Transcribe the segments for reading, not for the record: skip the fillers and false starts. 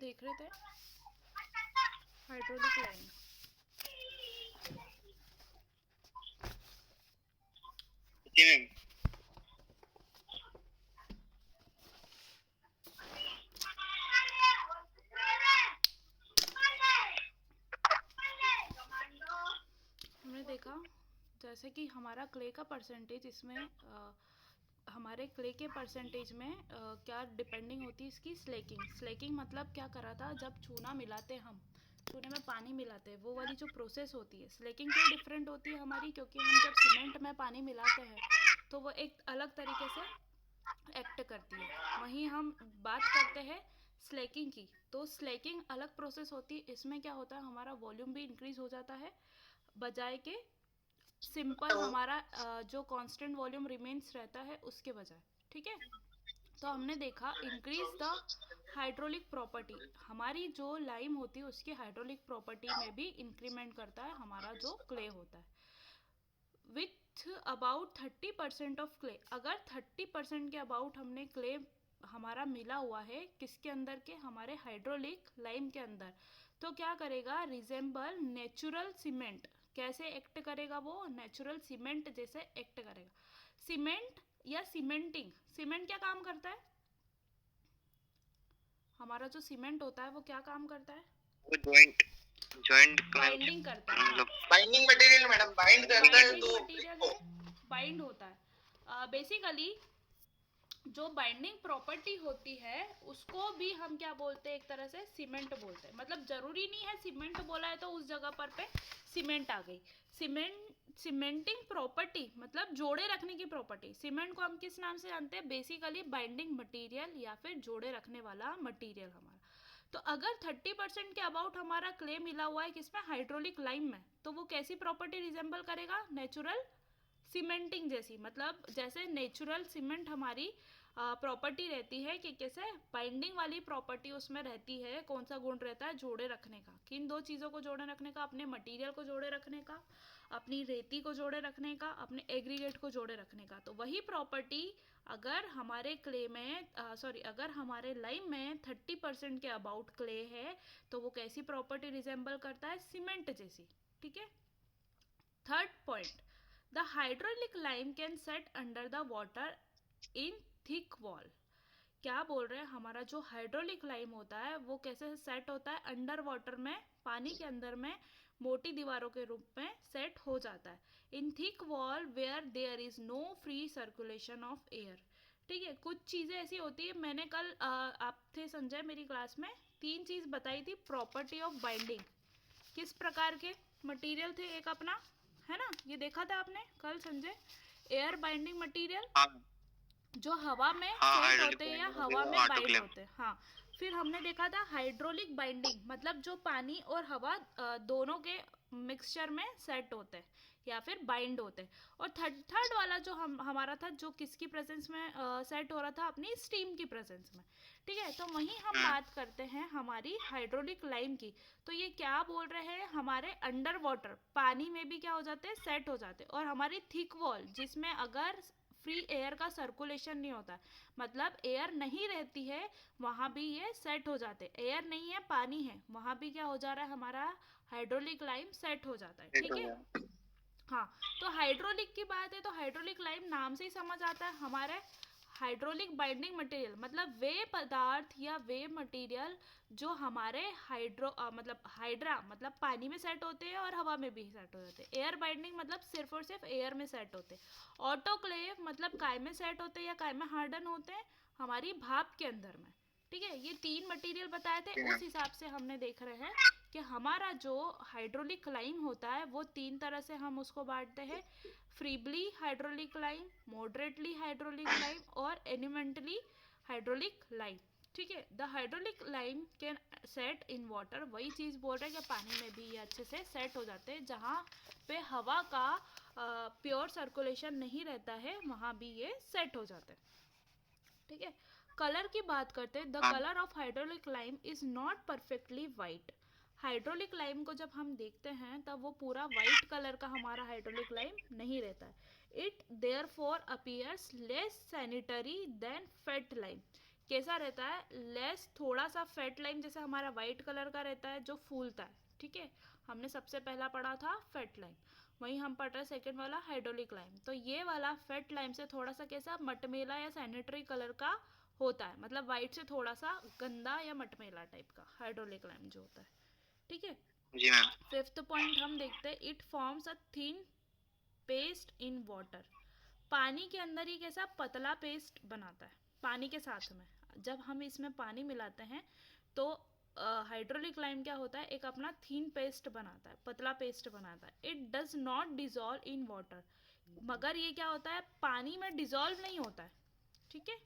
देख रहे थे हाइड्रोलिक लाइम। जी मैम। हमने देखा जैसे कि हमारा क्ले का परसेंटेज इसमें हमारे क्ले के परसेंटेज में क्या डिपेंडिंग होती है इसकी स्लेकिंग। स्लेकिंग मतलब क्या करा था, जब चूना मिलाते हम, चूने में पानी मिलाते हैं, वो वाली जो प्रोसेस होती है। स्लेकिंग क्यों डिफरेंट होती है हमारी, क्योंकि हम जब सीमेंट में पानी मिलाते हैं तो वो एक अलग तरीके से एक्ट करती है। वहीं हम बात करते हैं स्लेकिंग की, तो स्लेकिंग अलग प्रोसेस होती है। इसमें क्या होता है, हमारा वॉल्यूम भी इंक्रीज हो जाता है, बजाय के सिंपल हमारा जो कांस्टेंट वॉल्यूम रिमेन्स रहता है उसके बजाय। ठीक है, तो हमने देखा इंक्रीज द हाइड्रोलिक प्रॉपर्टी। हमारी जो लाइम होती है उसकी हाइड्रोलिक प्रॉपर्टी में भी इंक्रीमेंट करता है हमारा जो क्ले होता है। विथ अबाउट 30% ऑफ क्ले, अगर 30% के अबाउट हमने क्ले हमारा मिला हुआ है किसके अंदर के, हमारे हाइड्रोलिक लाइम के अंदर, तो क्या करेगा, रिजेंबल नेचुरल सीमेंट। कैसे एक्ट करेगा वो, नेचुरल सीमेंट जैसे एक्ट करेगा। सीमेंट या सीमेंटिंग, सीमेंट क्या काम करता है, हमारा जो सीमेंट होता है वो क्या काम करता है, वो जॉइंट जॉइंट बाइंडिंग करता है। हाँ, बाइंडिंग मटेरियल मैडम, बाइंड करता है बाइंडिंग तो मटेरियल है, बाइंड होता है। बेसिकली जो बाइंडिंग प्रॉपर्टी होती है उसको भी हम क्या बोलते हैं, एक तरह से सीमेंट बोलते हैं। मतलब जरूरी नहीं है सीमेंट बोला है तो उस जगह पर पे सीमेंट आ गई। सीमेंटिंग प्रॉपर्टी मतलब जोड़े रखने की प्रॉपर्टी। सीमेंट को हम किस नाम से जानते हैं, बेसिकली बाइंडिंग मटेरियल या फिर जोड़े रखने वाला मटेरियल हमारा। तो अगर 30% के अबाउट हमारा क्ले मिला हुआ है किसमें, हाइड्रोलिक लाइम में, तो वो कैसी प्रॉपर्टी रिजेंबल करेगा, नेचुरल सीमेंटिंग जैसी। मतलब जैसे नेचुरल सीमेंट हमारी प्रॉपर्टी रहती है कि कैसे बाइंडिंग वाली प्रॉपर्टी उसमें रहती है, कौन सा गुण रहता है, जोड़े रखने का। किन दो चीज़ों को जोड़े रखने का, अपने मटेरियल को जोड़े रखने का, अपनी रेती को जोड़े रखने का, अपने एग्रीगेट को जोड़े रखने का। तो वही प्रॉपर्टी अगर हमारे क्ले में अगर हमारे लाइम में 30% के अबाउट क्ले है तो वो कैसी प्रॉपर्टी रिजेंबल करता है, सीमेंट जैसी। ठीक है। Third point, the hydraulic lime can set under the water in thick wall. क्या बोल रहे हैं, हमारा जो हाइड्रोलिक लाइम होता है वो कैसे सेट होता है, अंडर वाटर में, पानी के अंदर में मोटी दीवारों के रूप में सेट हो जाता है। In thick wall where there is no free circulation of air. ठीक है, कुछ चीज़ें ऐसी होती है, मैंने कल आप थे संजय मेरी क्लास में, तीन चीज़ बताई थी प्रॉपर्टी ऑफ बाइंडिंग। किस प्रकार के मटेरियल थे, एक अपना है ना, ये देखा था आपने कल संजय, एयर बाइंडिंग मटेरियल, हाँ जो हवा में हाँ सेट हाइड्रोलिक होते हैं या बाइंडिंग होती है हवा वो में बाइंड ऑटोक्लेव। होते हैं। हाँ, फिर हमने देखा था हाइड्रोलिक बाइंडिंग, मतलब जो पानी और हवा दोनों के मिक्सचर में सेट होते हैं या फिर बाइंड होते हैं। और थर्ड थर्ड वाला जो हमारा था, जो किसकी प्रेजेंस में सेट हो रहा था, अपनी स्टीम की प्रेजेंस में। ठीक है, तो वहीं हम बात करते हैं हमारी हाइड्रोलिक लाइम की। तो ये क्या बोल रहे हैं, हमारे अंडर वाटर पानी में भी क्या हो जाते हैं, सेट हो जाते हैं। और हमारी थिक वॉल जिसमें अगर फ्री एयर का सर्कुलेशन नहीं होता, मतलब एयर नहीं रहती है, वहाँ भी ये सेट हो जाते। एयर नहीं है, पानी है, वहाँ भी क्या हो जा रहा है, हमारा हाइड्रोलिक लाइम सेट हो जाता है। सेट ठीक हो है। गया। हाँ, तो हाइड्रोलिक की बात है तो हाइड्रोलिक लाइम नाम से ही समझ आता है, हमारे हाइड्रोलिक बाइंडिंग मटेरियल मतलब वे पदार्थ या वे मटेरियल जो हमारे मतलब हाइड्रा मतलब पानी में सेट होते हैं और हवा में भी सेट हो जाते हैं। एयर बाइंडिंग मतलब सिर्फ और सिर्फ एयर में सेट होते हैं। ऑटोक्लेव मतलब काय में सेट होते हैं या काय में हार्डन होते हैं, हमारी भाप के अंदर में। ठीक है, ये तीन मटेरियल बताए थे, जी उस मैम। हिसाब से हमने देख रहे हैं कि हमारा जो हाइड्रोलिक लाइम होता है वो तीन तरह से हम उसको बांटते हैं, feebly hydraulic lime, moderately hydraulic lime और एनिमेंटली हाइड्रोलिक लाइम। ठीक है, the hydraulic lime can set in water, वही चीज़ बोल रहे हैं कि पानी में भी ये अच्छे से सेट हो जाते हैं, जहाँ पे हवा का प्योर सर्कुलेशन नहीं रहता है वहाँ भी ये सेट हो जाते हैं। ठीक है, कलर की बात करते हैं, द हाँ colour of hydraulic lime is not perfectly white. Hydraulic lime को जब हम देखते हैं तब वो पूरा वाइट कलर का हमारा हाइड्रोलिक लाइम नहीं रहता है। It therefore appears less sanitary than fat lime. कैसा रहता है, लेस, थोड़ा सा फेट लाइम जैसे हमारा वाइट कलर का रहता है जो फूलता है, ठीक है। हमने सबसे पहला पढ़ा था फेट लाइम, वहीं हम पढ़ रहे सेकंड वाला हाइड्रोलिक लाइम। तो ये वाला फेट लाइम से थोड़ा सा कैसा मटमेला या सैनिटरी कलर का होता है, मतलब वाइट से थोड़ा सा गंदा या मटमेला टाइप का हाइड्रोलिक लाइम जो होता है, ठीक है। जी मैम। फिफ्थ पॉइंट हम देखते हैं, it forms a thin paste in water. पानी के अंदर ही कैसा पतला पेस्ट बनाता है पानी के साथ में। जब हम इसमें पानी मिलाते हैं तो हाइड्रोलिक लाइम क्या होता है, एक अपना थीन पेस्ट बनाता है, पतला पेस्ट बनाता है। It does not dissolve in water, मगर ये क्या होता है, पानी में डिजॉल्व नहीं होता है, ठीक है।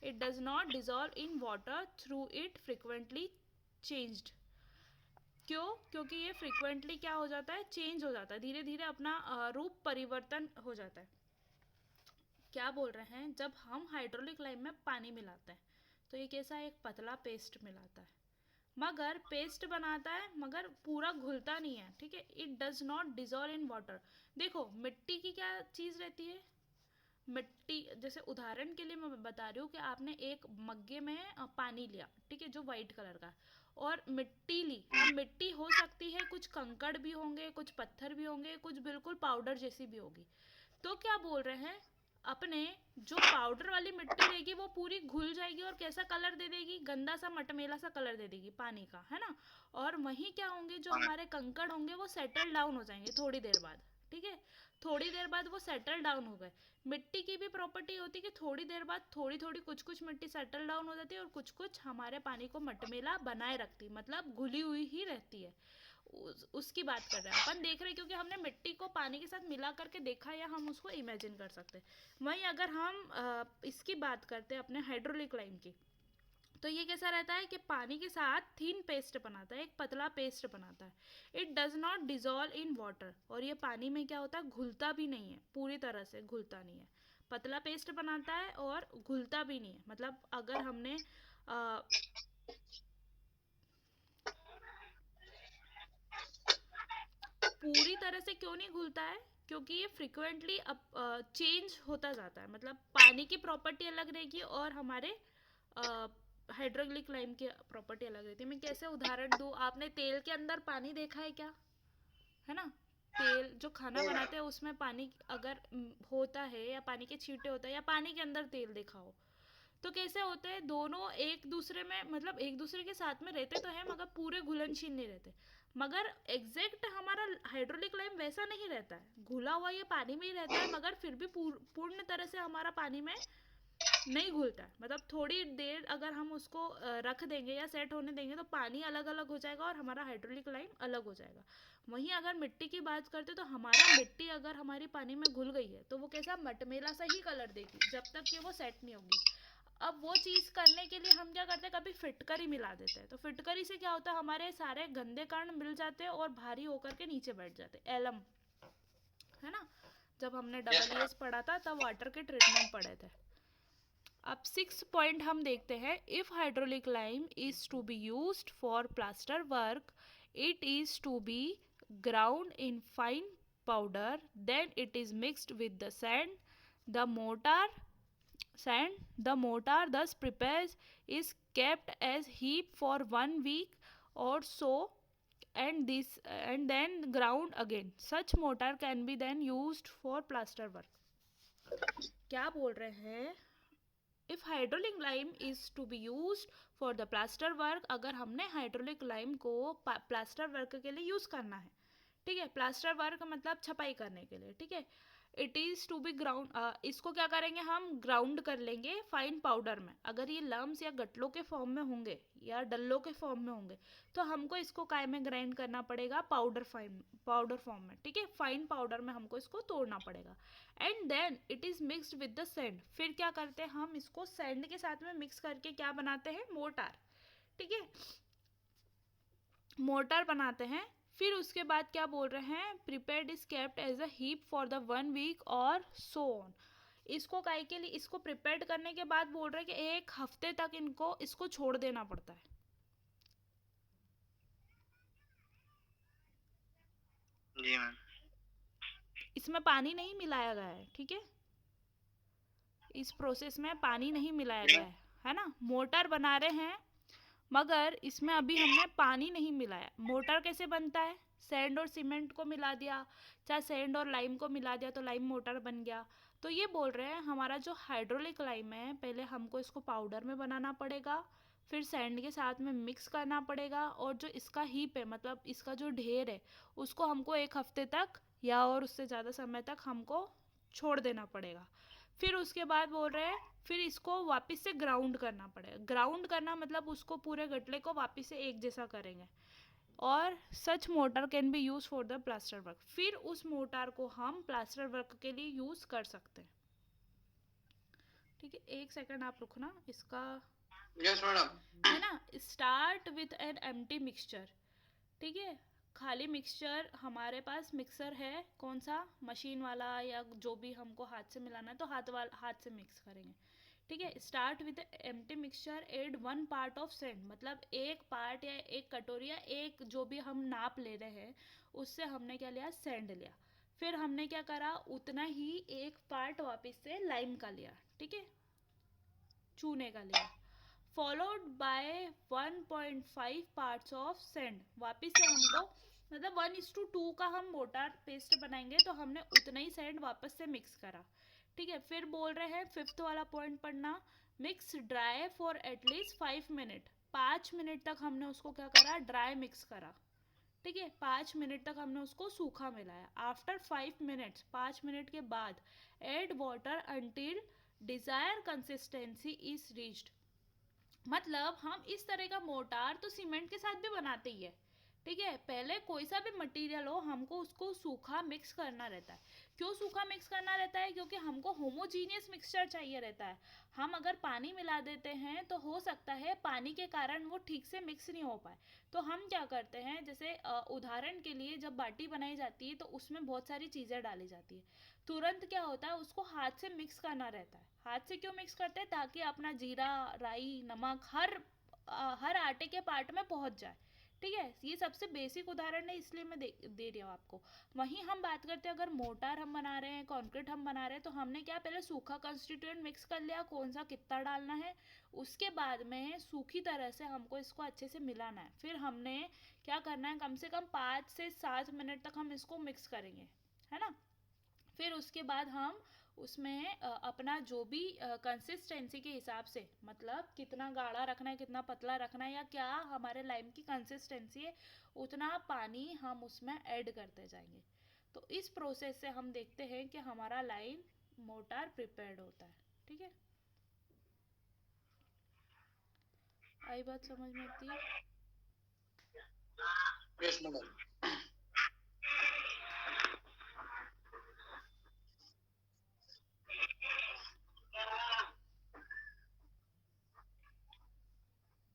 It does not dissolve in water through it frequently changed. क्यों? क्योंकि ये फ्रिक्वेंटली क्या हो जाता है, चेंज हो जाता है, धीरे धीरे अपना रूप परिवर्तन हो जाता है। क्या बोल रहे हैं, जब हम हाइड्रोलिक लाइम में पानी मिलाते हैं तो ये कैसा एक पतला पेस्ट मिलाता है, मगर पेस्ट बनाता है मगर पूरा घुलता नहीं है, ठीक है। It does not dissolve in water. देखो मिट्टी की क्या चीज़ रहती है, मिट्टी, जैसे उदाहरण के लिए मैं बता रही हूँ कि आपने एक मग्गे में पानी लिया, ठीक है, जो वाइट कलर का, और मिट्टी ली। अब मिट्टी हो सकती है कुछ कंकड़ भी होंगे, कुछ पत्थर भी होंगे, कुछ बिल्कुल पाउडर जैसी भी होगी। तो क्या बोल रहे हैं, अपने जो पाउडर वाली मिट्टी रहेगी वो पूरी घुल जाएगी और कैसा कलर दे देगी, गंदा सा मटमेला सा कलर दे देगी पानी का, है ना। और वहीं क्या होंगे, जो हाँ मैम। हमारे कंकड़ होंगे वो सेटल डाउन हो जाएंगे थोड़ी देर बाद, ठीक है। थोड़ी देर बाद वो सेटल डाउन हो गए। मिट्टी की भी प्रॉपर्टी होती है कि थोड़ी देर बाद थोड़ी थोड़ी कुछ कुछ मिट्टी सेटल डाउन हो जाती है और कुछ कुछ हमारे पानी को मटमेला बनाए रखती है, मतलब घुली हुई ही रहती है। उसकी बात कर रहे हैं अपन, देख रहे हैं क्योंकि हमने मिट्टी को पानी के साथ मिला करके देखा, या हम उसको इमेजिन कर सकते हैं। वहीं अगर हम इसकी बात करते हैं अपने हाइड्रोलिक लाइम की, तो ये कैसा रहता है कि पानी के साथ थीन पेस्ट बनाता है, एक पतला पेस्ट बनाता है। It does not dissolve in water, और ये पानी में क्या होता है, घुलता भी नहीं है, पूरी तरह से घुलता नहीं है। पतला पेस्ट बनाता है और घुलता भी नहीं है, मतलब अगर हमने पूरी तरह से क्यों नहीं घुलता है, क्योंकि ये फ्रिक्वेंटली चेंज होता जाता है, मतलब पानी की प्रॉपर्टी अलग रहेगी और हमारे हाइड्रोलिक लाइम की प्रॉपर्टी अलग रहती है। मैं कैसे उदाहरण दूँ, आपने तेल के अंदर पानी देखा है क्या, है ना। तेल जो खाना बनाते हैं उसमें पानी अगर होता है, या पानी के छींटे होता है, या पानी के अंदर तेल देखा हो, तो कैसे होते हैं, दोनों एक दूसरे में, मतलब एक दूसरे के साथ में रहते तो हैं मगर पूरे घुलनशील नहीं रहते। मगर एग्जैक्ट हमारा हाइड्रोलिक लाइम वैसा नहीं रहता है, घुला हुआ ये पानी में ही रहता है, मगर फिर भी पूर्ण तरह से हमारा पानी में नहीं घुलता है। मतलब थोड़ी देर अगर हम उसको रख देंगे या सेट होने देंगे तो पानी अलग अलग हो जाएगा और हमारा हाइड्रोलिक लाइम अलग हो जाएगा। वहीं अगर मिट्टी की बात करते तो हमारा मिट्टी अगर हमारी पानी में घुल गई है तो वो कैसा मटमेला सा ही कलर देगी जब तक कि वो सेट नहीं होगी। अब वो चीज़ करने के लिए हम क्या करते हैं, कभी फिटकरी मिला देते हैं, तो फिटकरी से क्या होता है, हमारे सारे गंदे कण मिल जाते हैं और भारी होकर के नीचे बैठ जाते हैं, एलम, है ना। जब हमने डबल पढ़ा था तब वाटर के ट्रीटमेंट पढ़े थे। अब 6 पॉइंट हम देखते हैं, if hydraulic lime is to be used for plaster work, it is to be ground in fine powder, then it is mixed with the sand. The mortar thus prepares is kept as heap for 1 week or so, and then ground again. Such mortar can be then used for plaster work. क्या बोल रहे हैं, if hydraulic lime is to be use for the plaster work, अगर हमने hydraulic lime को plaster work के लिए use करना है, ठीक है, प्लास्टर वर्क मतलब छपाई करने के लिए, ठीक है। It is to be ground, इसको क्या करेंगे हम, ग्राउंड कर लेंगे फाइन पाउडर में। अगर ये लम्स या गटलों के फॉर्म में होंगे या डल्लों के फॉर्म में होंगे तो हमको इसको काय में ग्राइंड करना पड़ेगा, पाउडर फॉर्म में, ठीक है, फाइन पाउडर में हमको इसको तोड़ना पड़ेगा। And then it is mixed with the sand, फिर क्या करते हैं हम इसको सैंड के साथ में मिक्स करके क्या बनाते हैं, मोटार, ठीक है, मोटार बनाते हैं। फिर उसके बाद क्या बोल रहे हैं, prepared is kept as a heap for the 1 week और सो ऑन। इसको काय के लिए, इसको प्रिपेयर्ड करने के बाद बोल रहे हैं कि 1 हफ्ते तक इनको इसको छोड़ देना पड़ता है। जी मैम। इसमें पानी नहीं मिलाया गया है, ठीक है, इस प्रोसेस में पानी नहीं मिलाया गया है ना, मोटर बना रहे हैं मगर इसमें अभी हमने पानी नहीं मिलाया। मोटर कैसे बनता है, सैंड और सीमेंट को मिला दिया, चाहे सैंड और लाइम को मिला दिया तो लाइम मोटर बन गया। तो ये बोल रहे हैं हमारा जो हाइड्रोलिक लाइम है पहले हमको इसको पाउडर में बनाना पड़ेगा, फिर सैंड के साथ में मिक्स करना पड़ेगा, और जो इसका हीप है मतलब इसका जो ढेर है उसको हमको 1 हफ्ते तक या और उससे ज़्यादा समय तक हमको छोड़ देना पड़ेगा। फिर उसके बाद बोल रहे हैं फिर इसको वापस से ग्राउंड करना पड़ेगा। ग्राउंड करना मतलब उसको पूरे गटले को वापस से एक जैसा करेंगे, और such mortar can be use for the plaster work. फिर उस मोटर को हम प्लास्टर वर्क के लिए यूज कर सकते हैं। ठीक है, 1 सेकंड आप रुकना इसका। Yes madam. है ना, start with an empty mixture. ठीक है, खाली मिक्सचर हमारे पास मिक्सर है, कौन सा, मशीन वाला या जो भी हमको हाथ से मिलाना है तो हाथ से मिक्स करेंगे। ठीक है, start with empty mixture, add 1 part of sand, मतलब 1 पार्ट या 1 कटोरी या एक जो भी हम नाप ले रहे हैं उससे हमने क्या लिया, सेंड लिया। फिर हमने क्या करा, उतना ही 1 पार्ट वापस से लाइम का लिया, ठीक है, चूने का लिया, followed by 1.5 parts of sand. वापिस से हमको मतलब 1:2 का हम मोटा पेस्ट बनाएंगे तो हमने उतना ही सेंड वापस से मिक्स करा। ठीक है, फिर बोल रहे हैं 5th वाला पॉइंट पढ़ना, mix dry for at least 5 minute. 5 minute तक हमने उसको क्या करा, ड्राई मिक्स करा। ठीक है, 5 मिनट तक हमने उसको सूखा मिलाया। आफ्टर 5 मिनट्स, 5 मिनट के बाद add water until desire consistency is reached. मतलब हम इस तरह का मोटार तो सीमेंट के साथ भी बनाते ही है। ठीक है, पहले कोई सा भी मटेरियल हो हमको उसको सूखा मिक्स करना रहता है। क्यों सूखा मिक्स करना रहता है, क्योंकि हमको होमोजीनियस मिक्सचर चाहिए रहता है। हम अगर पानी मिला देते हैं तो हो सकता है पानी के कारण वो ठीक से मिक्स नहीं हो पाए। तो हम क्या करते हैं, जैसे उदाहरण के लिए जब बाटी बनाई जाती है तो उसमें बहुत सारी चीज़ें डाली जाती है, तुरंत क्या होता है उसको हाथ से मिक्स करना रहता है। हाथ से क्यों मिक्स करते हैं, ताकि अपना जीरा, राई, नमक हर आटे के पार्ट में पहुंच जाए। ठीक है, ये सबसे बेसिक उदाहरण है इसलिए मैं दे रही हूँ आपको। वहीं हम बात करते हैं, अगर मोटार हम बना रहे हैं, कंक्रीट हम बना रहे हैं, तो हमने क्या पहले सूखा कंस्टिट्यूएंट मिक्स कर लिया, कौन सा कितना डालना है, उसके बाद में सूखी तरह से हमको इसको अच्छे से मिलाना है। फिर हमने क्या करना है, कम से कम 5 से 7 मिनट तक हम इसको मिक्स करेंगे, है ना। फिर उसके बाद हम उसमें अपना जो भी कंसिस्टेंसी के हिसाब से, मतलब कितना गाढ़ा रखना है, कितना पतला रखना है, या क्या हमारे लाइम की कंसिस्टेंसी है, उतना पानी हम उसमें ऐड करते जाएंगे। तो इस प्रोसेस से हम देखते हैं कि हमारा लाइम मोटार प्रिपेयर्ड होता है। ठीक है, आई बात समझ में आती है। Yes madam.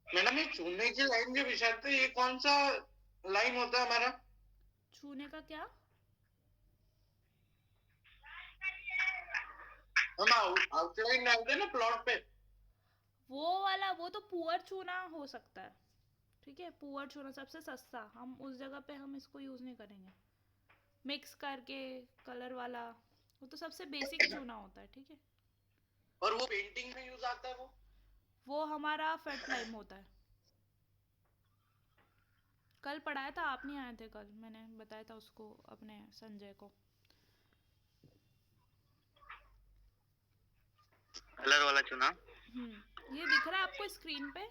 मैडम ये चूने की लाइन जो बिछाते हैं ये कौन सा लाइन होता है हमारा? छूने का क्या, हम आउटलाइन डालते हैं ना प्लॉट पे। वो वाला, वो तो पुअर चूना हो सकता है। ठीक है, पुअर चूना सबसे सस्ता, हम उस जगह पे हम इसको यूज़ नहीं करेंगे। मिक्स करके कलर वाला, वो तो सबसे बेसिक चूना होता है। ठीक है, और वो पेंटिंग में यूज आता है वो हमारा फेट लाइम होता है। कल पढ़ाया था, आप नहीं आए थे कल, मैंने बताया था उसको अपने संजय को। कलर वाला चुना। ये दिख रहा है आपको स्क्रीन पे।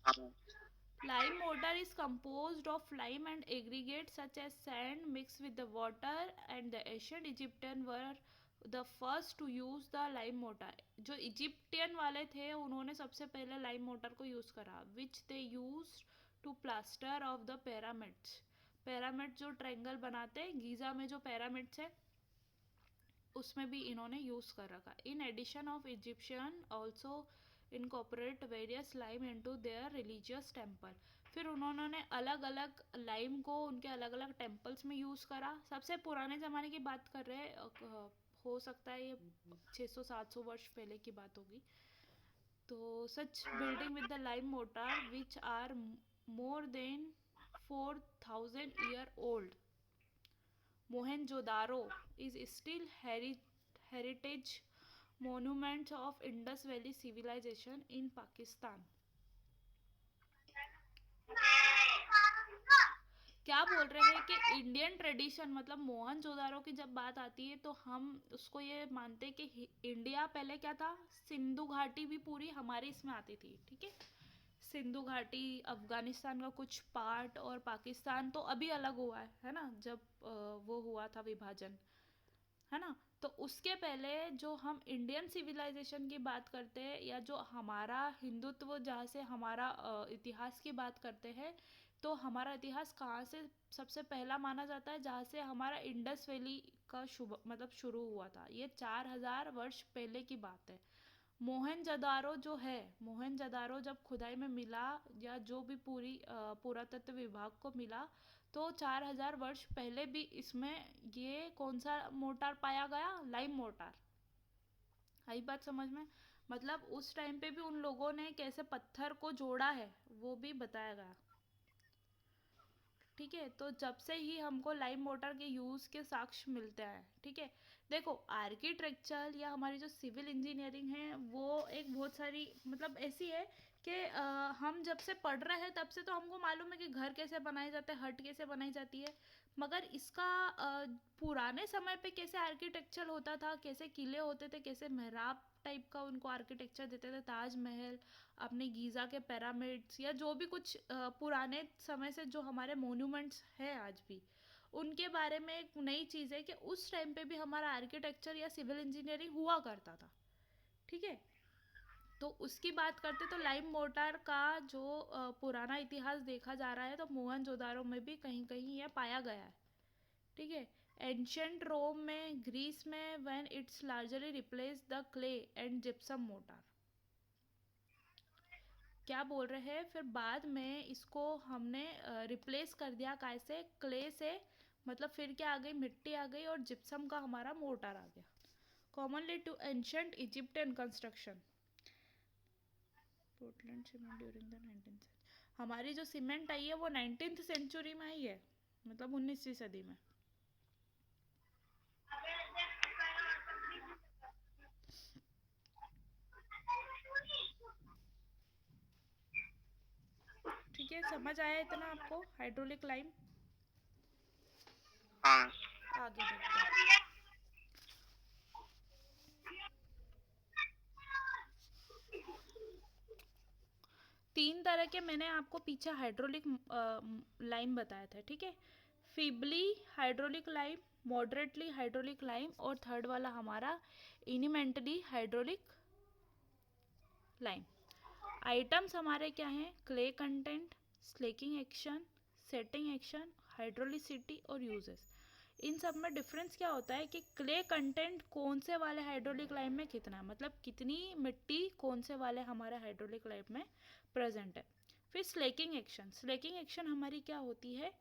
हाँ। Lime mortar is composed of lime and aggregates such as sand mixed with the water, and the ancient Egyptian were the first to use the lime mortar. जो इजिप्टियन वाले थे उन्होंने सबसे पहले लाइम मोटर को use करा, which they used to plaster of the pyramids. Pyramid जो triangle बनाते हैं, गीजा में जो पिरामिड्स है उसमें भी इन्होंने यूज कर रखा। In addition of Egyptian also incorporate various lime into their religious temple. फिर उन्होंने अलग अलग लाइम को उनके अलग अलग टेम्पल्स में यूज़ करा। सबसे पुराने ज़माने की बात कर रहे हैं, हो सकता है ये 600-700 वर्ष पहले की बात होगी। तो such building with the lime mortar which are more than 4000 year old, Mohenjodaro is still heritage monuments of Indus Valley Civilisation in Pakistan. क्या बोल रहे हैं कि इंडियन ट्रेडिशन मतलब मोहनजोदारो की जब बात आती है तो हम उसको ये मानते हैं कि इंडिया पहले क्या था, सिंधु घाटी भी पूरी हमारे इसमें आती थी, ठीक है। सिंधु घाटी, अफगानिस्तान का कुछ पार्ट और पाकिस्तान तो अभी अलग हुआ है ना, जब वो हुआ था विभाजन, है ना। तो उसके पहले जो हम इंडियन सिविलाइजेशन की बात करते हैं या जो हमारा हिंदुत्व जहाँ से हमारा इतिहास की बात करते हैं, तो हमारा इतिहास कहाँ से सबसे पहला माना जाता है, जहाँ से हमारा इंडस वैली का शुभ मतलब शुरू हुआ था। ये 4000 वर्ष पहले की बात है। मोहनजोदारो जो है, मोहनजोदारो जब खुदाई में मिला या जो भी पूरी पुरातत्व विभाग को मिला, तो 4000 वर्ष पहले भी इसमें ये कौन सा मोटार पाया गया, लाइम मोटार। आई बात समझ में? मतलब उस टाइम पे भी उन लोगों ने कैसे पत्थर को जोड़ा है वो भी बताया गया, ठीक है। तो जब से ही हमको लाइम मोटर के यूज़ के साक्ष्य मिलते हैं, ठीक है। देखो आर्किटेक्चर या हमारी जो सिविल इंजीनियरिंग है वो एक बहुत सारी मतलब ऐसी है कि हम जब से पढ़ रहे हैं तब से तो हमको मालूम है कि घर कैसे बनाए जाते हैं, हट कैसे बनाई जाती है, मगर इसका पुराने समय पे कैसे आर्किटेक्चर होता था, कैसे किले होते थे, कैसे मेहराब टाइप का उनको आर्किटेक्चर देते थे, ताजमहल, अपने गीज़ा के पिरामिड्स या जो भी कुछ पुराने समय से जो हमारे मोन्यूमेंट्स हैं आज भी, उनके बारे में एक नई चीज़ है कि उस टाइम पे भी हमारा आर्किटेक्चर या सिविल इंजीनियरिंग हुआ करता था, ठीक है। तो उसकी बात करते तो लाइम मोटार का जो पुराना इतिहास देखा जा रहा है तो मोहनजोदारो में भी कहीं कहीं यह पाया गया है, ठीक है। एंशंट रोम में, ग्रीस में, when it's largely replace the clay and gypsum motor. क्या बोल रहे हैं, फिर बाद में इसको हमने रिप्लेस कर दिया कैसे, क्ले से, मतलब फिर क्या आ गई, मिट्टी आ गई और जिप्सम का हमारा मोटार आ गया। Commonly to ancient Egyptian construction, Portland cement during the 19th। हमारी जो सीमेंट आई है वो 19th सेंचुरी में आई है, मतलब 19वीं सदी में। ठीक है, समझ आया इतना आपको हाइड्रोलिक लाइम? हाँ। आगे देखते हैं। 3 तरह के मैंने आपको पीछे हाइड्रोलिक लाइम बताए थे, ठीक है। Feebly hydraulic lime, moderately hydraulic lime और थर्ड वाला हमारा इनिमेंटली हाइड्रोलिक लाइम। आइटम्स हमारे क्या हैं, clay content, slaking action, setting action, hydraulicity और यूजेस। इन सब में डिफरेंस क्या होता है कि क्ले कंटेंट कौन से वाले हाइड्रोलिक लाइम में कितना है, मतलब कितनी मिट्टी कौन से वाले हमारे हाइड्रोलिक लाइम में प्रेजेंट है। फिर स्लेकिंग एक्शन, स्लेकिंग एक्शन हमारी क्या होती है,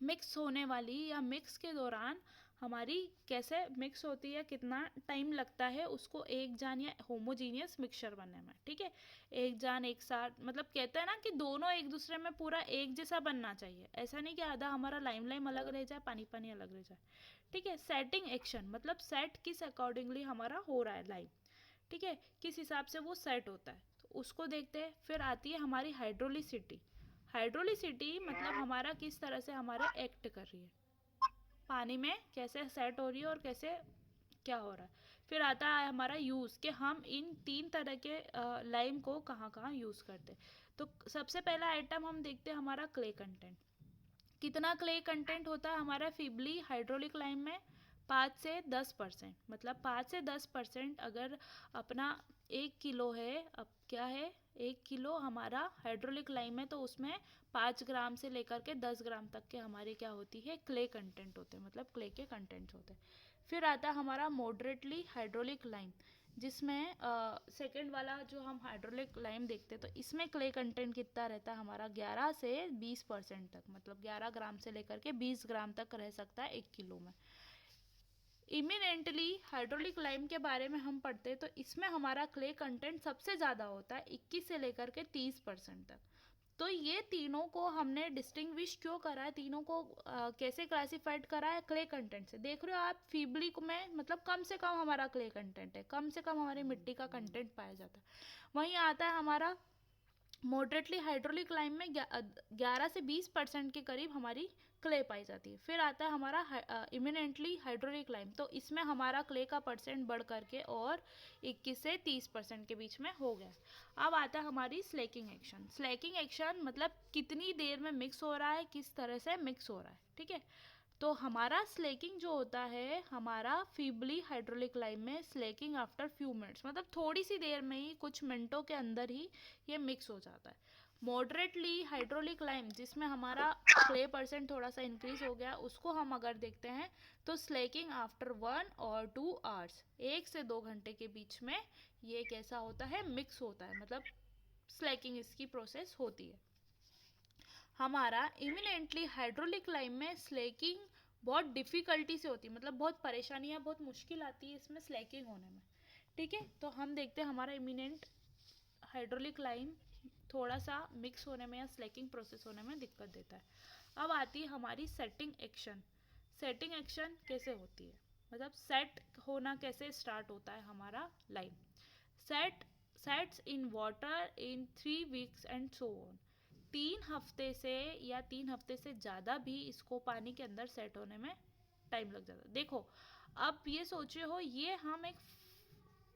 मिक्स होने वाली या मिक्स के दौरान हमारी कैसे मिक्स होती है, कितना टाइम लगता है उसको एक जान या होमोजीनियस मिक्सचर बनने में, ठीक है। एक जान एक साथ, मतलब कहते हैं ना कि दोनों एक दूसरे में पूरा एक जैसा बनना चाहिए, ऐसा नहीं कि आधा हमारा लाइम लाइम अलग रह जाए, पानी पानी अलग रह जाए, ठीक है। सेटिंग एक्शन मतलब सेट किस अकॉर्डिंगली हमारा हो रहा है लाइम, ठीक है, किस हिसाब से वो सेट होता है, तो उसको देखते हैं। फिर आती है हमारी हाइड्रोलिसिटी। हाइड्रोलिसिटी मतलब हमारा किस तरह से हमारे एक्ट कर रही है, पानी में कैसे सेट हो रही है और कैसे क्या हो रहा है। फिर आता है हमारा यूज़ कि हम इन 3 तरह के लाइम को कहाँ कहाँ यूज़ करते हैं। तो सबसे पहला आइटम हम देखते हैं हमारा क्ले कंटेंट। कितना क्ले कंटेंट होता है हमारा फीबली हाइड्रोलिक लाइम में, 5 से 10%, मतलब 5 से 10% अगर अपना 1 किलो है, अब क्या है 1 किलो हमारा हाइड्रोलिक लाइम है तो उसमें 5 ग्राम से लेकर के 10 ग्राम तक के हमारे क्या होती है, क्ले कंटेंट होते हैं, मतलब क्ले के कंटेंट्स होते हैं। फिर आता है हमारा मॉडरेटली हाइड्रोलिक लाइम, जिसमें सेकेंड वाला जो हम हाइड्रोलिक लाइम देखते हैं तो इसमें क्ले कंटेंट कितना रहता है हमारा, 11 से 20% तक, मतलब 11 ग्राम से लेकर के 20 ग्राम तक रह सकता है 1 किलो में। इमिनेंटली हाइड्रोलिक लाइम के बारे में हम पढ़ते हैं तो इसमें हमारा क्ले कंटेंट सबसे ज़्यादा होता है, 21 से लेकर के 30% तक। तो ये तीनों को हमने डिस्टिंग्विश क्यों करा है, तीनों को कैसे क्लासिफाइड करा है, क्ले कंटेंट से। देख रहे हो आप, फीबली को में मतलब कम से कम हमारा क्ले कंटेंट है, कम से कम हमारी मिट्टी का कंटेंट पाया जाता है। वहीं आता है हमारा मॉडरेटली हाइड्रोलिक लाइम में 11 से 20% के करीब हमारी क्ले पाई जाती है। फिर आता है हमारा इमिनेंटली हाइड्रोलिक लाइम, तो इसमें हमारा क्ले का परसेंट बढ़ करके और 21 से 30% के बीच में हो गया। अब आता है हमारी स्लेकिंग एक्शन। स्लेकिंग एक्शन मतलब कितनी देर में मिक्स हो रहा है, किस तरह से मिक्स हो रहा है, ठीक है। तो हमारा स्लेकिंग जो होता है, हमारा फीबली हाइड्रोलिक लाइम में स्लेकिंग आफ्टर फ्यू मिनट्स, मतलब थोड़ी सी देर में ही, कुछ मिनटों के अंदर ही ये मिक्स हो जाता है। मॉडरेटली हाइड्रोलिक लाइम जिसमें हमारा क्ले परसेंट थोड़ा सा इंक्रीज हो गया, उसको हम अगर देखते हैं तो स्लेकिंग आफ्टर 1 और 2 आवर्स, 1 से 2 घंटे के बीच में ये कैसा होता है, मिक्स होता है, मतलब स्लेकिंग इसकी प्रोसेस होती है। हमारा इमिनेंटली हाइड्रोलिक लाइम में स्लेकिंग बहुत डिफ़िकल्टी से होती है, मतलब बहुत परेशानियाँ, बहुत मुश्किल आती है इसमें स्लेकिंग होने में, ठीक है। तो हम देखते हैं हमारा इमिनेंट हाइड्रोलिक लाइम थोड़ा सा मिक्स होने में या स्लेकिंग प्रोसेस होने में दिक्कत देता है। अब आती है हमारी सेटिंग एक्शन। सेटिंग एक्शन कैसे होती है, मतलब सेट होना कैसे स्टार्ट होता है हमारा lime. Set sets in water in 3 weeks and so on. 3 हफ्ते से या 3 हफ्ते से ज़्यादा भी इसको पानी के अंदर सेट होने में टाइम लग जाता है। देखो, अब ये सोचे हो, ये हम एक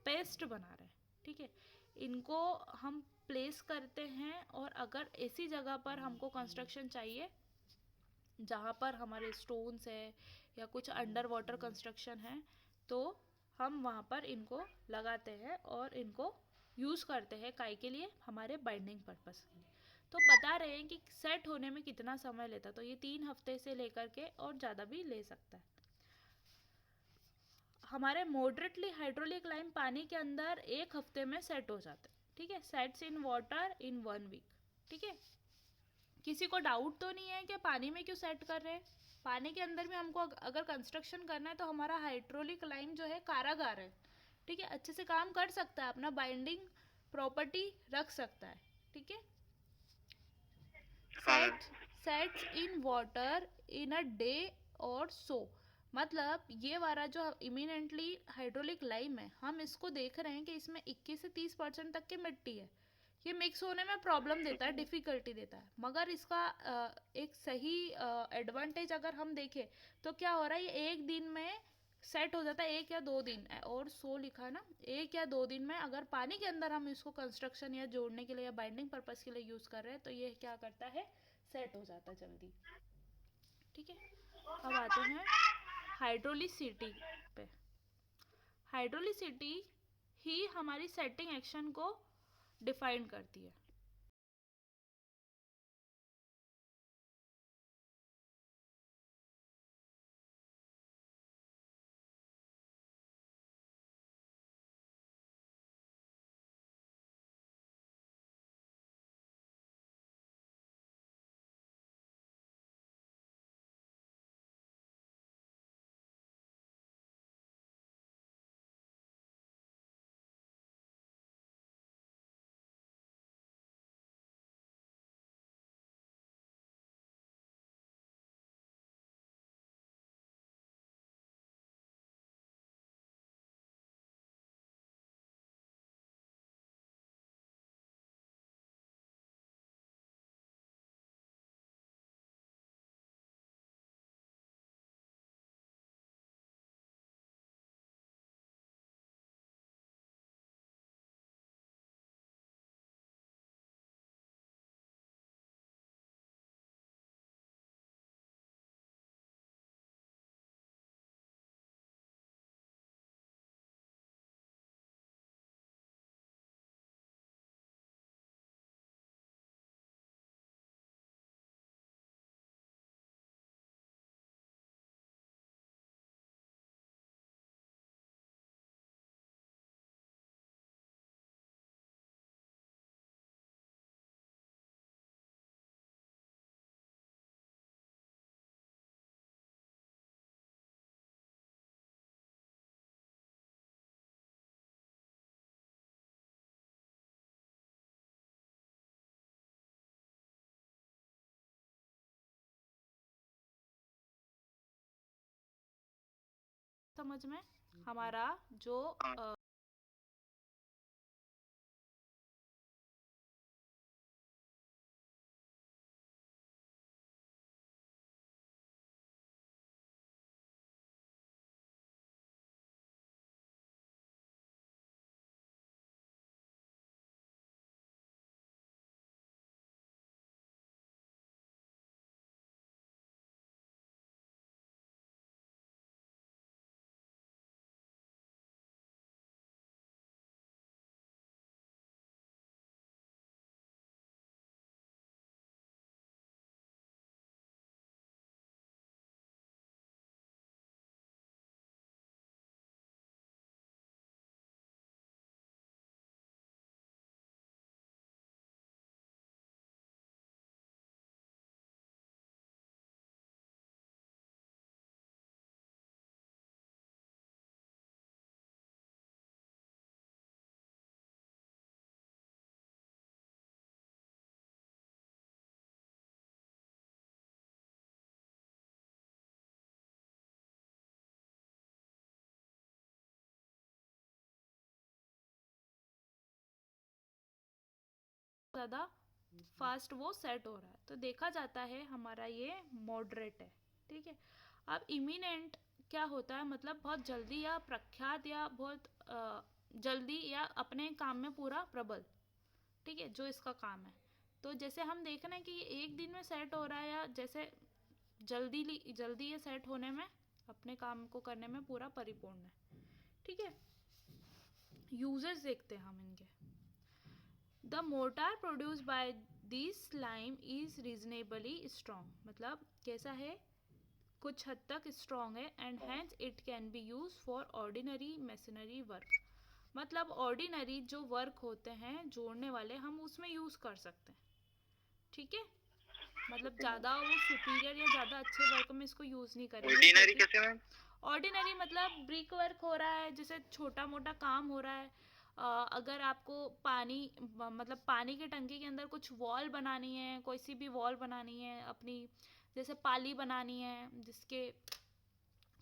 पेस्ट बना रहे हैं, ठीक है। इनको हम प्लेस करते हैं, और अगर ऐसी जगह पर हमको कंस्ट्रक्शन चाहिए जहाँ पर हमारे स्टोन्स है या कुछ अंडर वाटर कंस्ट्रक्शन है, तो हम वहाँ पर इनको लगाते हैं और इनको यूज़ करते हैं काई के लिए, हमारे बाइंडिंग पर्पस के लिए। तो बता रहे हैं कि सेट होने में कितना समय लेता है, तो ये 3 हफ्ते से लेकर के और ज़्यादा भी ले सकता है। हमारे मॉडरेटली हाइड्रोलिक लाइम पानी के अंदर 1 हफ्ते में सेट हो जाते हैं, ठीक है। Sets in water in 1 week, ठीक है। किसी को डाउट तो नहीं है कि पानी में क्यों सेट कर रहे हैं। पानी के अंदर भी हमको अगर कंस्ट्रक्शन करना है तो हमारा हाइड्रोलिक लाइम जो है कारागार है, ठीक है, अच्छे से काम कर सकता है, अपना बाइंडिंग प्रॉपर्टी रख सकता है, ठीक है। हाँ ma'am. Sets in water in a day और सो, मतलब ये वाला जो इमिनेंटली हाइड्रोलिक लाइम है, हम इसको देख रहे हैं कि इसमें 21 से 30% तक की मिट्टी है। ये मिक्स होने में प्रॉब्लम देता है, डिफ़िकल्टी देता है, मगर इसका एक सही एडवांटेज अगर हम देखें तो क्या हो रहा है, ये 1 दिन में सेट हो जाता है, 1 या 2 दिन, और सो लिखा है ना, 1 या 2 दिन में अगर पानी के अंदर हम इसको कंस्ट्रक्शन या जोड़ने के लिए या बाइंडिंग पर्पस के लिए यूज़ कर रहे हैं, तो ये क्या करता है, सेट हो जाता है जल्दी, ठीक है। अब आते हैं हाइड्रोलिसिटी पे। हाइड्रोलिसिटी ही हमारी सेटिंग एक्शन को डिफाइन करती है। समझ में? हमारा जो हाँ। ज़्यादा फास्ट वो सेट हो रहा है, तो देखा जाता है हमारा ये मॉडरेट है। ठीक है, अब इमिनेंट क्या होता है, मतलब बहुत जल्दी या प्रख्यात या बहुत जल्दी या अपने काम में पूरा प्रबल। ठीक है, जो इसका काम है, तो जैसे हम देख रहे हैं कि ये एक दिन में सेट हो रहा है, या जैसे जल्दी ये सेट होने में, अपने काम को करने में पूरा परिपूर्ण है। ठीक है, यूजेस देखते हैं हम इनके। The mortar produce by this lime is reasonably strong, मतलब कैसा है, कुछ हद तक स्ट्रॉन्ग है, and hence it can be use for ordinary machinery work, मतलब ऑर्डिनरी जो वर्क होते हैं जोड़ने वाले, हम उसमें यूज कर सकते हैं। ठीक है, मतलब ज़्यादा वो सुपीरियर या ज़्यादा अच्छे वर्क में इसको यूज़ नहीं करेंगे। ऑर्डिनरी कैसे मैम? ऑर्डिनरी मतलब ब्रिक वर्क हो रहा है, जैसे छोटा मोटा काम हो रहा है, अगर आपको मतलब पानी के टंकी के अंदर कुछ वॉल बनानी है, कोई सी भी वॉल बनानी है अपनी, जैसे पाली बनानी है, जिसके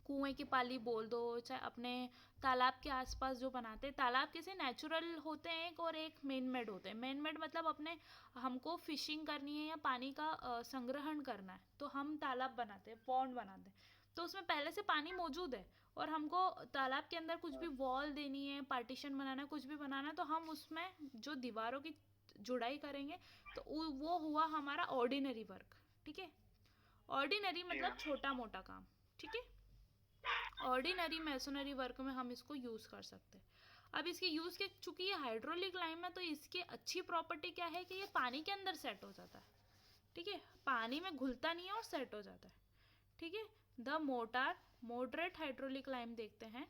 कुएं की पाली बोल दो, चाहे अपने तालाब के आसपास जो बनाते हैं, तालाब कैसे नेचुरल होते हैं एक, और एक मेन मेड होते हैं। मेन मेड मतलब अपने हमको फिशिंग करनी है या पानी का संग्रहण करना है, तो हम तालाब बनाते हैं, पॉन्ड बनाते हैं, तो उसमें पहले से पानी मौजूद है, और हमको तालाब के अंदर कुछ भी वॉल देनी है, पार्टीशन बनाना है, कुछ भी बनाना है, तो हम उसमें जो दीवारों की जुड़ाई करेंगे, तो वो हुआ हमारा ऑर्डिनरी वर्क। ठीक है, ऑर्डिनरी मतलब छोटा मोटा काम। ठीक है, ऑर्डिनरी मैसोनरी वर्क में हम इसको यूज़ कर सकते हैं। अब इसके यूज़ के, चूंकि ये हाइड्रोलिक लाइम है, तो इसकी अच्छी प्रॉपर्टी क्या है कि ये पानी के अंदर सेट हो जाता है। ठीक है, पानी में घुलता नहीं है और सेट हो जाता है। ठीक है, the motor moderate hydraulic lime देखते हैं।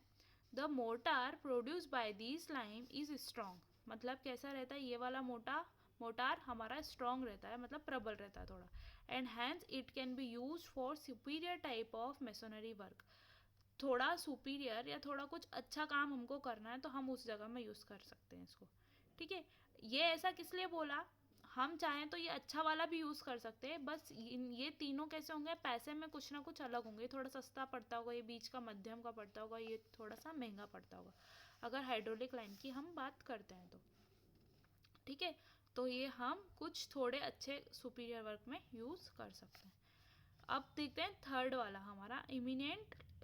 The mortar produce by this lime is strong, मतलब कैसा रहता है, ये वाला मोटार हमारा स्ट्रॉन्ग रहता है, मतलब प्रबल रहता है थोड़ा, and hence it can be use for superior type of masonry work, थोड़ा सुपीरियर या थोड़ा कुछ अच्छा काम हमको करना है, तो हम उस जगह में यूज़ कर सकते हैं इसको। ठीक है, ये ऐसा किस लिए बोला, हम चाहें तो ये अच्छा वाला भी यूज़ कर सकते हैं, बस ये तीनों कैसे होंगे, पैसे में कुछ ना कुछ अलग होंगे, थोड़ा सस्ता पड़ता होगा, ये बीच का मध्यम का पड़ता होगा, ये थोड़ा सा महंगा पड़ता होगा, अगर हाइड्रोलिक लाइन की हम बात करते हैं तो। ठीक है, तो ये हम कुछ थोड़े अच्छे सुपीरियर वर्क में यूज़ कर सकते हैं। अब देखते हैं थर्ड वाला हमारा,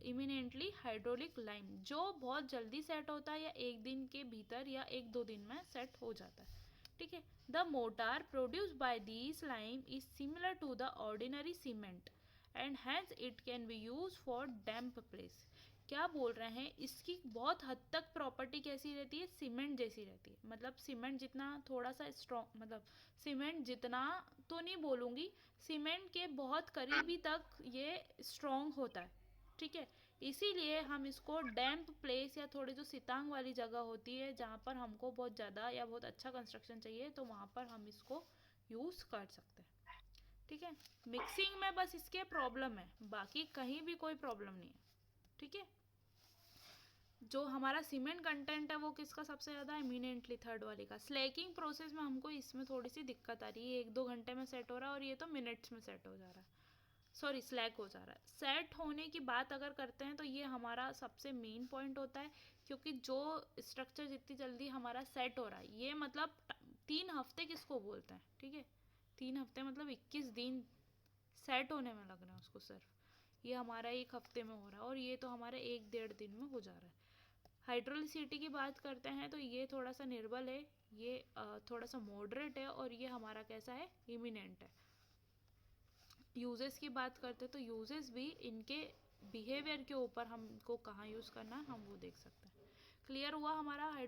इमिनेंटली हाइड्रोलिक लाइम, जो बहुत जल्दी सेट होता है, या एक दिन के भीतर या एक दो दिन में सेट हो जाता है। ठीक है, the mortar produce by this lime is similar to the ordinary cement, and hence it can be use for damp place. क्या बोल रहे हैं, इसकी बहुत हद तक प्रॉपर्टी कैसी रहती है, सीमेंट जैसी रहती है, मतलब सीमेंट जितना थोड़ा सा स्ट्रॉन्ग, मतलब सीमेंट जितना तो नहीं बोलूँगी, सीमेंट के बहुत करीबी तक ये स्ट्रॉन्ग होता है। ठीक है, इसीलिए हम इसको डैम्प प्लेस या थोड़ी जो सितांग वाली जगह होती है, जहाँ पर हमको बहुत ज़्यादा या बहुत अच्छा कंस्ट्रक्शन चाहिए, तो वहाँ पर हम इसको यूज़ कर सकते हैं। ठीक है, मिक्सिंग में बस इसके प्रॉब्लम है, बाकी कहीं भी कोई प्रॉब्लम नहीं है। ठीक है, जो हमारा सीमेंट कंटेंट है वो किसका सबसे ज़्यादा, इमिनेंटली थर्ड वाले का। स्लैकिंग प्रोसेस में हमको इसमें थोड़ी सी दिक्कत आ रही है, एक दो घंटे में सेट हो रहा है, और ये तो मिनट्स में सेट हो जा रहा है। सॉरी स्लैक हो जा रहा है। सेट होने की बात अगर करते हैं तो ये हमारा सबसे मेन पॉइंट होता है, क्योंकि जो स्ट्रक्चर जितनी जल्दी हमारा सेट हो रहा है, ये मतलब 3 हफ्ते किसको बोलते हैं, ठीक है, 3 हफ्ते मतलब 21 दिन सेट होने में लग रहा है उसको सिर्फ, ये हमारा 1 हफ्ते में हो रहा है, और ये तो हमारे 1-1.5 दिन में हो जा रहा है। हाइड्रोलिसिटी की बात करते हैं तो ये थोड़ा सा निर्बल है, ये थोड़ा सा मॉडरेट है, और ये हमारा कैसा है, इमिनेंट है। यूजेस की बात करते हैं तो यूजेस भी इनके बिहेवियर के ऊपर हमको कहाँ यूज़ करना है हम वो देख सकते हैं। क्लियर हुआ हमारा